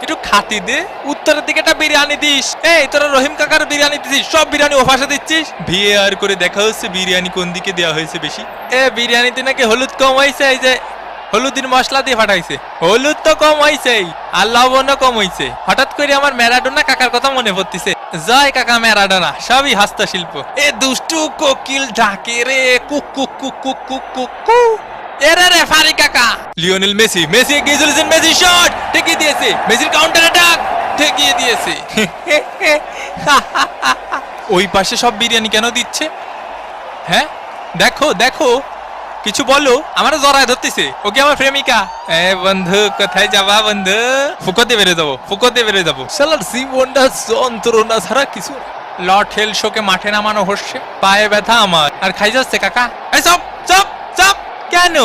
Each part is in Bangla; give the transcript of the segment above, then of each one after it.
একটু খাতি দে। উত্তরের দিকে একটা বিরিয়ানি দিস। এই তোরা রহিম কাকার বিরিয়ানি দিছিস, সব বিরিয়ানি ওপাশে দিচ্ছিস। ভিএআর করে দেখা হচ্ছে বিরিয়ানি কোন দিকে দেওয়া হয়েছে বেশি। বিরিয়ানিতে নাকি হলুদ কম হয়েছে, এই যে হলুদের মশলা দিয়ে ফাটাইছে। হলুদ তো কম হয়েছেই, আর লবণও কম হয়েছে। হঠাৎ করে আমার ম্যারাডোনা কাকার কথা মনে পড়তেছে। জয় কাকা ম্যারাডোনা, সবই হস্তশিল্প। দুষ্টু কোকিল ডাকে রে, cook cook cook cook cook cook cook. এরে রে ফারি কাকা, লিওনেল মেসি, মেসি এগিয়ে চলেছেন, মেসি শট ঠেকিয়ে দিয়েছে, মেসির কাউন্টার অ্যাটাক ঠেকিয়ে দিয়েছে। ওই পাশে সব বিরিয়ানি কেন দিচ্ছে? হ্যাঁ দেখো দেখো, কিছু বলো। আমারও জড়ায় ধরতেছে। ওকে আমার প্রেমিকা। বন্ধু কোথায় যাবা বন্ধু? ফুকোতে বেরো যাবো, ফুকোতে বেরো যাবো। শালার জীবনটা যন্ত্রণা ছাড়া কিছু। লর্ড হেল শোকে মাঠে নামানো হচ্ছে, পায়ে ব্যথা আমার, আর খাই যাচ্ছে কাকা। এই চপ চপ চপ। কেন?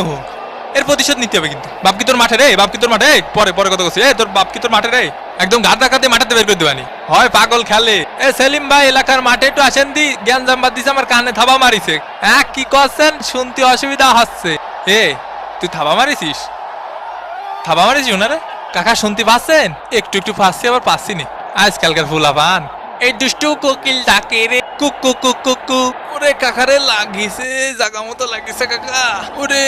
এর প্রতিশোধ নিতে হবে কিন্তু। বাপ কি তোর মাঠে রে? বাপ কি তোর মাঠে? পরে পরে কথা বলছি। তোর বাপ কি তোর মাঠে রে? একদম গাদ ডাকাতে মাঠে বের করে দেবানি হয়, পাগল খেলে। সেলিম ভাই এলাকার মাঠে একটু আসেন দি, জ্ঞান জাম্বাদ দিছে, আমার কানে থাবা মারিছে। কি করছেন? শুনতে অসুবিধা হচ্ছে। তুই থাবা মারিছিস? থাবা মারিছিস ওনারে? কাকা শুনতে পাচ্ছেন? একটু একটু পাচ্ছি, আবার পাচ্ছি নি। আজকালকার ফুলা পান। এই দুষ্টু কোকিল ডাকে রে, cook cook cook cook cook. ওরে কাকারে লাগিছে, জাগা মতো লাগিছে কাকা। ওরে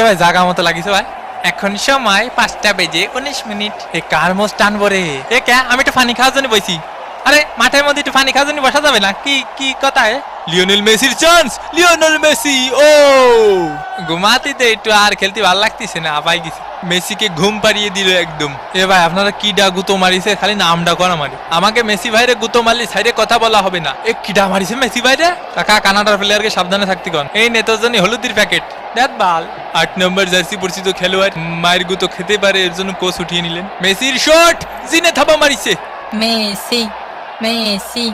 ভাই জাগা মতো লাগিছে ভাই। এখন সময় 5:19। কার মোষ টানবো রে? কে? আমি একটু পানি খাওয়ার জন্য বসি। আরে মাঠের মধ্যে একটু পানি খাওয়ার জন্য বসা যাবে না? কি কথা? লিওনেল মেসির চান্স, লিওনেল মেসি। ঘুমাতে দে একটু, আর খেলতে ভালো লাগতেছে না, আপাই গেছি। মেসিকে ঘুম পাড়িয়ে দিল একদম। ভাই আপনারা কিডা গুতো মারিছে, খালি নামটা করা মারি। আমাকে মেসি ভাইরে গুতো মারলি সাইডে কথা বলা হবে না। কিডা মারিছে মেসি ভাইরে? কাকা কানাডার প্লেয়ারকে সাবধানে থাকতে কন। এই নেতার জন্য হলুদের প্যাকেট দেখ বাল। 8 নম্বর জার্সি পরিচিত খেলোয়াড় মায়ের গুতো খেতে পারে, এর জন্য কোচ উঠিয়ে নিলেন। মেসির শট, জিনে থাবা মারিছে। Messi Messi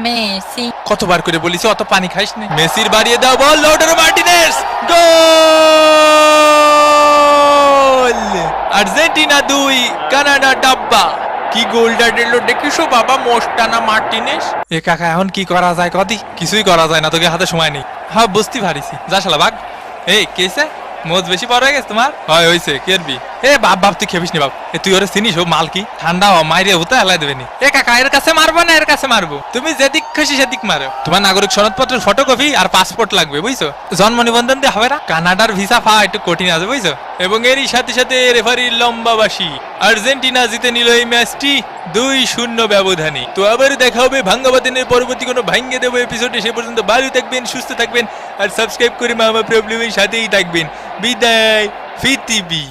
Messi. কতবার করে বলিস অত পানি খাইস না। মেসির বাড়িয়ে দাও বল, লাউটারো মার্টিনেজ। গোল! আর্জেন্টিনা 2, কানাডা ডাব্বা। কি গোলটা দিল দেখিসো বাবা, মোস্টানা মার্টিনেজ। কাকা এখন কি করা যায় কদি? কিছুই করা যায় না, তোকে হাতে সময় নেই। হ্যাঁ বুঝতে পারিছি, যা শালা ভাগ। কেসে মোজ বেশি পড়ে গেছে তোমার? হয় হইছে, কেরবি। বাপ তুই খেপিস নি বাপ। তুই ওরে চিনিস? ও মাল কি ঠান্ডা মাইরে হতে হেলাই দেবে নি। কাকা এর কাছে মারবো না, এর কাছে মারবো। তুমি যেদিক খুশি সেদিক মারো। তোমার নাগরিক সনদপত্রের ফটোকপি আর পাসপোর্ট লাগবে, বুঝছো? জন্ম নিবন্ধন দিয়ে হবে না। কানাডার ভিসা পাওয়া একটু কঠিন আছে, বুঝছো? এবং এরই সাথে সাথে রেফারির লম্বাবাসী। আর্জেন্টিনা জিতে নিল এই ম্যাচটি 2-0 ব্যবধানে। তো আবার দেখা হবে ভাঙ্গাবাদিনের পরবর্তী কোনো ভাঙ্গে দেবো এপিসোডে। সে পর্যন্ত ভালো থাকবেন, সুস্থ থাকবেন, আর সাবস্ক্রাইব করে মামা প্রবলেমের সাথেই থাকবেন। বিদায়, ফিতিবি।